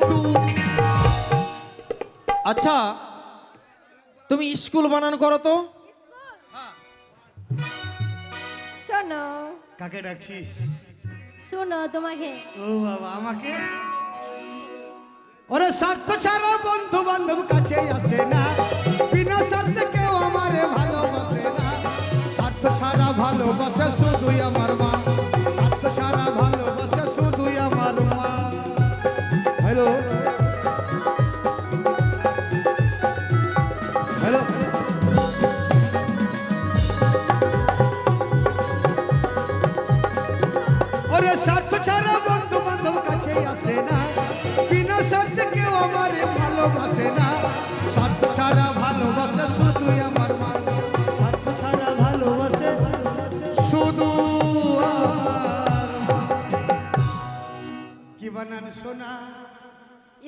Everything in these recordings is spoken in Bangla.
টু। আচ্ছা তুমি স্কুল বানান করো তো। শোনো কাকে ডাকছিস? শোনো তোমাকে ও বাবা, আমাকে? ওরে স্বার্থ ছাড়া বন্ধু বান্ধব কাছে আসে না, বিনা স্বার্থে কেউ আমারে ভালোবাসে না। স্বার্থ ছাড়া ভালোবাসে শুধুই আমার মা, স্বার্থ ছাড়া ভালোবাসে শুধুই আমার মা। হ্যালো হ্যালো, ওরে স্বার্থ ছাড়া বন্ধু বান্ধব কাছে আসে না, বিনা স্বার্থে কেউ আমারে ভালোবাসে না। স্বার্থ ছাড়া ভালোবাসে শুধুই আমার মা, স্বার্থ ছাড়া ভালোবাসে শুধু কি বানান শোনা?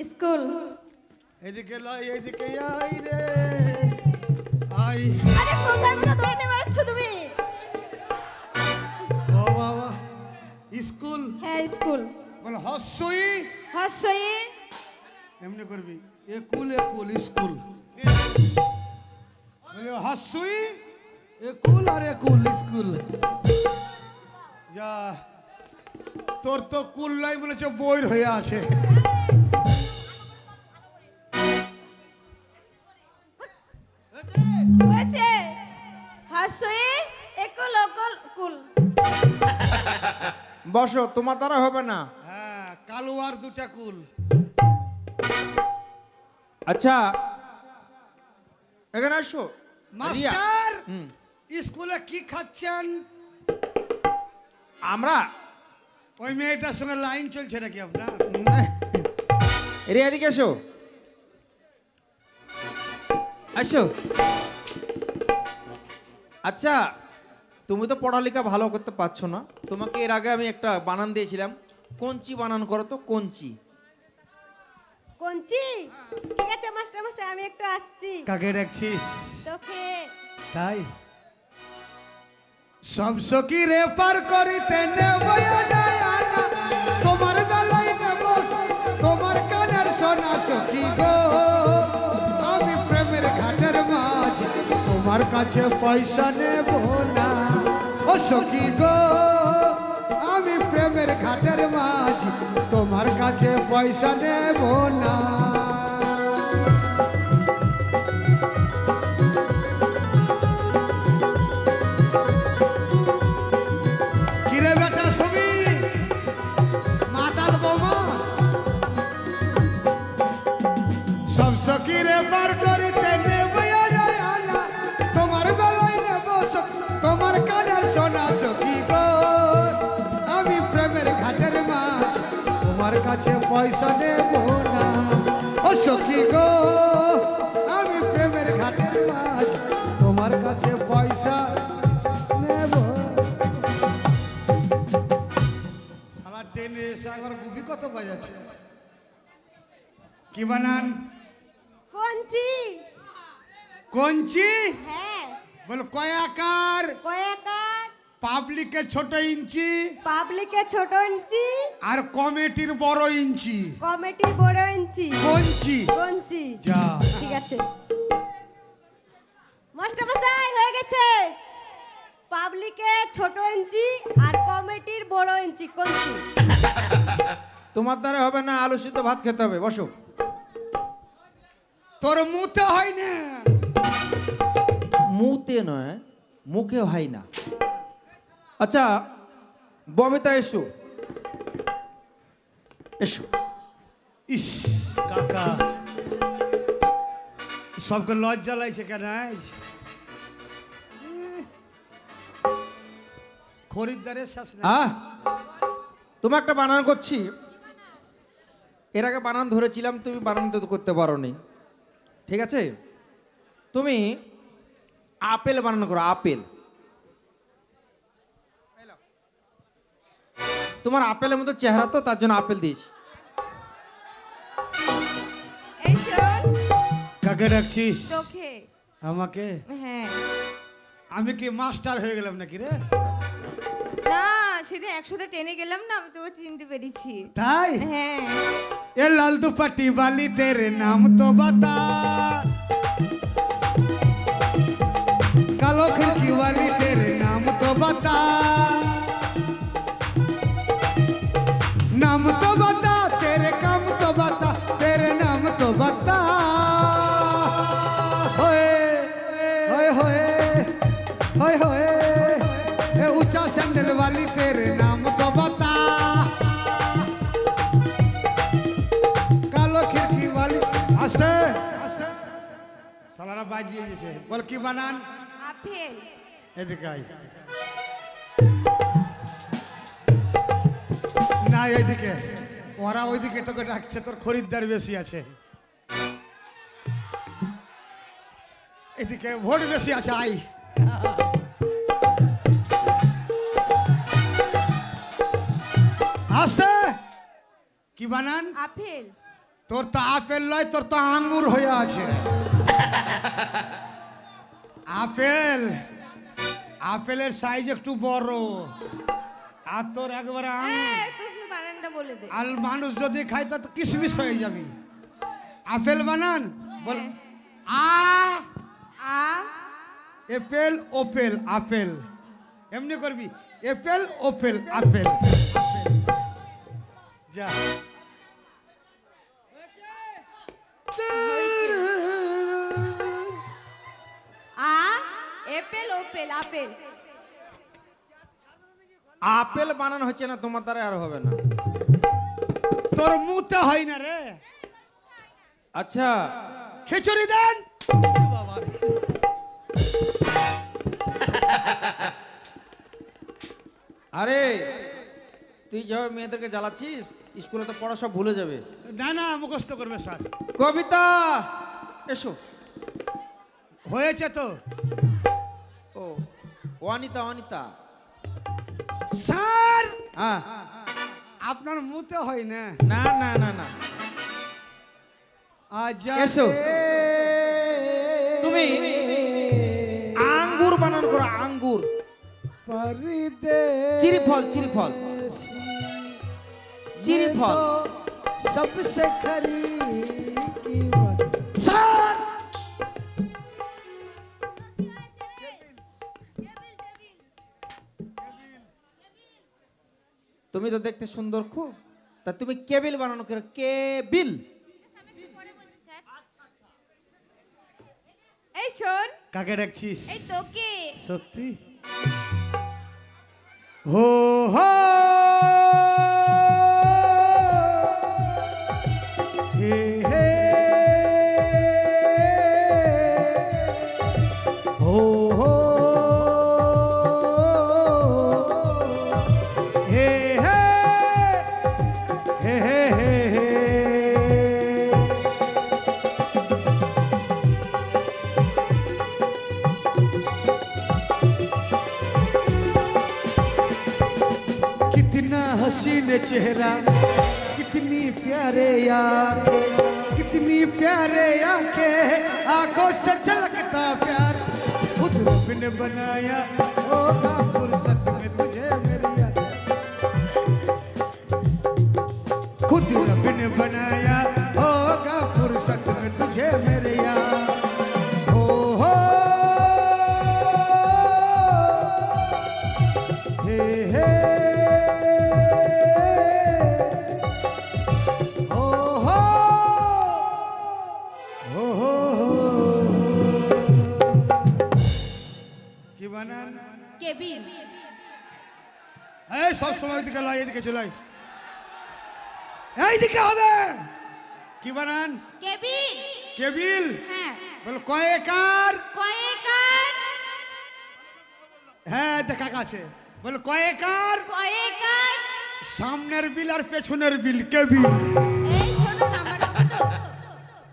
স্কুল। এদিকে লয়, এদিকে আই রে আই। আরে কোথায় কোথায় দৌড়াতে পারছো তুমি? ও বাবা, স্কুল হ্যাঁ স্কুল। বল হস্যই, হর্ষই এমনি করবি, একুল একুল স্কুল। বলে হস্যই একুল আর একুল স্কুল। যা, তোর তো কুল লাই মনে হচ্ছে বইর হয়ে আছে। হয়েছে। হর্ষই একুল অকুল কুল। বসো, তোমার দ্বারা হবে না। হ্যাঁ, কালু আর দুটা কুল। আচ্ছা এখানে আসো। রিয়া। মাস্টার, হুম। স্কুলে কি খাচ্ছেন? আমরা ওই মেয়েটার সঙ্গে লাইন চলছে নাকি আপনার? রিয়া এদিকে এসো, আসো। আচ্ছা তুমি তো পড়ালেখা ভালো করতে পারছো না, তোমাকে এর আগে আমি একটা বানান দিয়েছিলাম, কঞ্চি বানান করো তো, কঞ্চি। কঞ্চি। ঠিক আছে মাস্টার মশাই, আমি একটু আসছি। কাকে ডাকছিস? তোকে। তাই সব সখী রে পার করিতে নেব তোমার বেলায় নেব তোমার কানের সোনা সখী গো। আমি প্রেমের ঘাটের মাঝ তোমার কাছে পয়সা নেব না, ও সখী গো। আমি প্রেমের ঘাটের মাঝ তোমার কাছে পয়সা নেব না। কিরে বেটা ছবি মাতাল বোমা, সব সখীরে বার করিতে নেব আনা, তোমার বেলায় নেব তোমার কানের সোনা সখী গো। আমি প্রেমের ঘাটের মাছ তোমার কাছে পয়সা নেব না, ও সখী গো। আমি প্রেমের ঘাটের মাছ তোমার কাছে পয়সা নেব। সারা ট্রেনে এসে একবার গুপি কত বাজাচ্ছে। কি বানান? কঞ্চি। কঞ্চি। হ্যাঁ। বল কয়াকার, কয়াকার। পাবলিকের ছোট ইঞ্চি পাবলিকে ছোট ইঞ্চি আর কমিটির বড় ইঞ্চি। কমিটি বড় ইঞ্চি। কঞ্চি। কঞ্চি। যা, ঠিক আছে মাস্টার মশাই, হয়ে গেছে। পাবলিকে ছোট ইঞ্চি আর কমিটির বড় ইঞ্চি কঞ্চি। তোমার দ্বারা হবে না, আলু সিদ্ধ ভাত খেতে হবে, বসো। তোর মুতে হয় না। মুতে নয়, মুখে হয় না। আচ্ছা ববিতা এসো, এসো। ইস কাকা, সবকে লজ্জা লাগছে কেন? খরিদ্দারের শেষ নাই। তোমার একটা বানান করছি, এর আগে বানান ধরেছিলাম, তুমি বানান তো করতে পারোনি, ঠিক আছে? তুমি আপেল বানান করো, আপেল। তোমার আপেলের মতো চেহারা তো, তার জন্য আপেল দিয়েছি। এই শোন। কাকে ডাকছিস? তোকে। আমাকে? হ্যাঁ। আমি কি মাস্টার হয়ে গেলাম নাকি রে? না সেদিন একসাথে ট্রেনে গেলাম না, আমি তোকে চিনতে পেরেছি। তাই হ্যাঁ। ए लाल दुपट्टी वाली तेरे नाम तो बता, कालो खिड़की वाली तेरे नाम तो बता, नाम तो बता, तेरे काम तो बता, तेरे नाम तो बता। होए होए होए होए होए, ए ऊंचा सैंडल वाली तेरे नाम तो बता, कालो खिड़की वाली। आस्ते सालारा बाजिए जैसे बोल की बानान আপেল। এদিকে আই না এইদিকে, ওরা ওইদিকে তোকে ডাকছে, তোর খরিদ্দার বেশি আছে। এদিকে ভোট বেশি আছে, আই। আস্তে কি বানান? আপেল। তোর তো আপেল নয়, তোর তো আঙ্গুর হয়ে আছে। আপেল, আপেলের সাইজ একটু বড়, আর তোর একবারে হ্যাঁ, তুই শুধু বানানটা বলে দে। আর মানুষ যদি খায় তা তো কিসমিস হয়ে যাবি। আপেল বানান বল। আ আ এপেল ওপেল আপেল, এমনি করবি এপেল ওপেল আপেল। যা আ এপেল ওপেল আপেল। আপেল বানানো হচ্ছে না, তোমার দ্বারা আর হবে না। তোর মুতে হয় না রে। আচ্ছা, খিচুড়ি দেন। বাবা রে। আরে তুই যেভাবে মেয়েদেরকে জ্বালাচ্ছিস, স্কুলে তো পড়া সব ভুলে যাবে। না না মুখস্থ করবে স্যার। কবিতা এসো। হয়েছে তো ও অনিতা, অনিতা। স্যার হ্যাঁ, আপনার মুতে হয় না। না না না না, আজা এসো। তুমি আঙ্গুর বানান করো, আঙ্গুর। চিরি ফল, চিরি ফল, চিরি ফল। सबसे खरी की बात। सर তুমি তো দেখতে সুন্দর খুব, তা তুমি কেবিল বানানো করো, কেবিল। এই শোন, কাকে ডাকছিস? এই তোকে। সত্যি হো হো হে হে হো হো হে হে হে হে হে হে। कितना हसीन चेहरा, कितनी प्यारे आंखें, कितनी प्यारे आंखें, आंखों से झलकता प्यार। खुद रब ने बनाया होगा फुर्सत में तुझे मेरी याद, खुद रब ने बनाया होगा फुर्सत में तुझे मेरे याद। हो हे हे কি বানান? কেবিল। এই সব সময় দিকে লাই, এদিকে চলাই, এইদিকে হবে। কি বানান? কেবিল। কেবিল। হ্যাঁ। বল কয়েকার। কয়েকার। হ্যাঁ দেখা কাছে বল কয়েকার। কয়েকার। সামনের বিল আর পেছনের বিল কেবিল। এই শোনো, নাম্বারটা কত?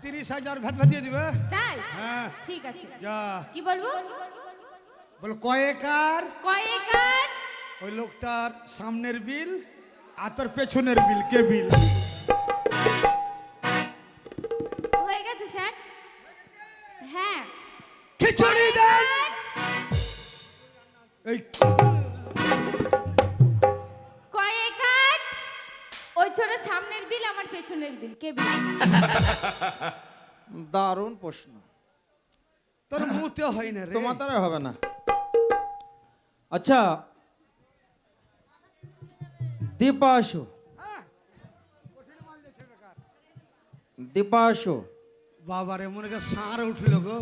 30,000 ভাত ভাতিয়ে দিবে। তাই? হ্যাঁ ঠিক আছে। যা কি বলবো? বল কয়েকার। কয়েকার। ওই লোকটার সামনের বিল আর তোর পেছনের বিল কেবিল। হয়ে গেছে স্যার। হ্যাঁ। খিচুড়ি দেন। এই পেছনের বিল কে বিল? দারুণ প্রশ্ন, তোর মুতে হয় না রে। তোমার দ্বারা হবে না। আচ্ছা দীপাশু, দীপাশু বাবারে মনে হচ্ছে সার উঠলো গো।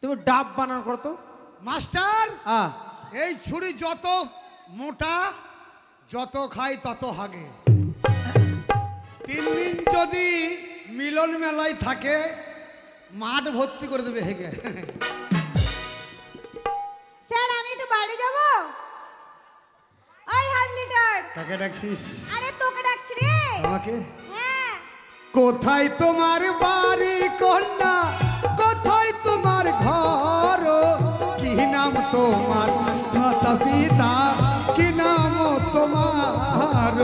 তুমি ডাব বানান করো তো। মাস্টার, হ্যাঁ, এই ছুরি যত মোটা, যত খাই তত হাগে। 3 দিন যদি মিলন মেলায় থাকে, মাঠ ভর্তি করে দেবে হেগে। স্যার আমি একটু বাড়ি যাব। ওই হাফ লিটার, কাকে ডাকছিস? আরে তোকে ডাকছি রে। আমাকে? হ্যাঁ। কোথায় তোমার বাড়ি কন্যা, কোথায় তোমার ঘর, কি নাম তোমার মাতা পিতা, কি নাম তোমার?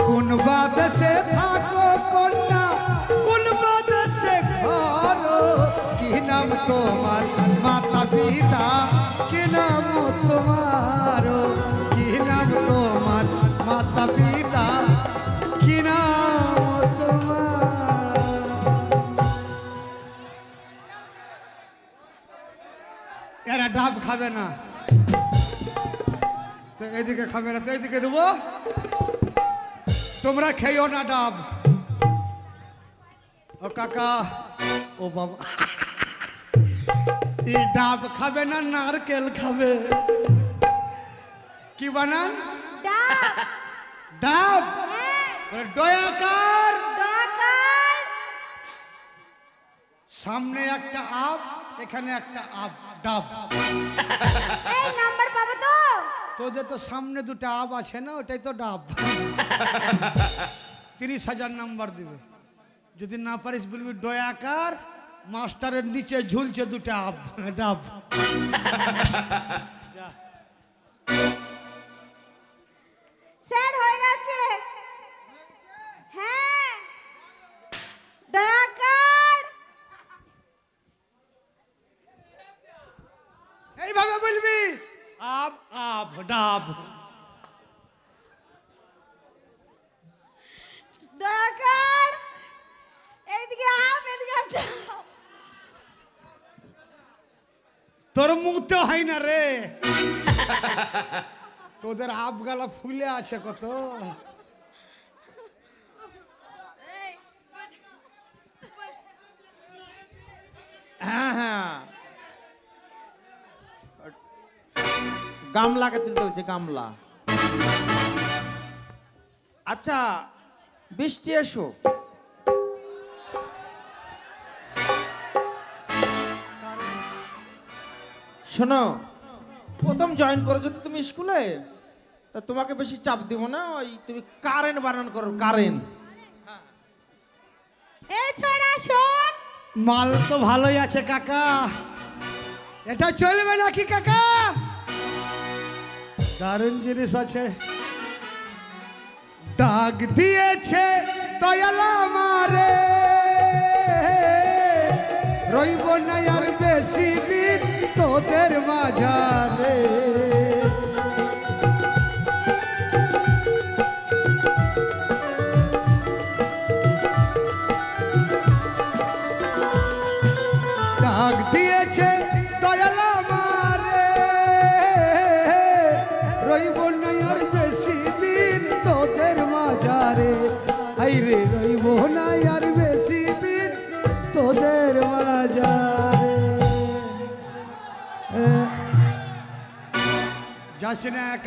কোন বাদেশে থাকো কন্যা, কোন বাদেশে ঘর, কি নাম তোমার মাতা পিতা, কি নাম তোমার? কি নাম তোমার মাতা পিতা, কি নাম তোমার? এরা ডাব খাবে না তো এদিকে খাবে না তো এদিকে দেবো। তোমরা খেয়েও না ডাব। ও কাকা, ও বাবা, এই ডাব খাবে না নারকেল খাবে? কি বানান? ডাব। ডাব। হ্যাঁ। বলে ডয়াকার। ডাকার। সামনে একটা আব, এখানে একটা আব, ডাব। এই নাম্বার পাবো তো? তোদের তো সামনে দুটো আব আছে না, ওটাই তো ডাব। 30,000 নাম্বার দিবে। যদি না পারিস বলবি ডয়াকার, মাস্টারের নিচে ঝুলছে দুটো আব, ডাব। যা। স্যার হয়ে গেছে। হ্যাঁ। ডাকার। এইভাবে বলবি আব আব ডাব। ডাকার। এইদিকে আপ, এদিকে ডাব। তোর মুখতে হয় না রে। তোদের আব গালা ফুলে আছে কত। হ্যাঁ হ্যাঁ, গামলাকে তুলতে হচ্ছে, গামলা। আচ্ছা বৃষ্টি এসো। শোনো, প্রথম জয়েন করেছো তো তুমি স্কুলে, তা তোমাকে বেশি চাপ দিব না, ওই তুমি কারেন্ট বানান করো, কারেন্ট। এই ছোড়া শোন। মাল তো ভালোই আছে কাকা, এটা চলবে নাকি কাকা? দারুণ জিনিস আছে। ডাক দিয়েছে দয়ালা মারে, রইব না আর বেশি দিন তোদের মাঝারে। ডাক দিয়েছে দয়ালা মারে, রইব না আর বেশি দিন তোদের মাঝারে। আইরে রইব না আর বেশি দিন তোদের মাঝারে। যাস না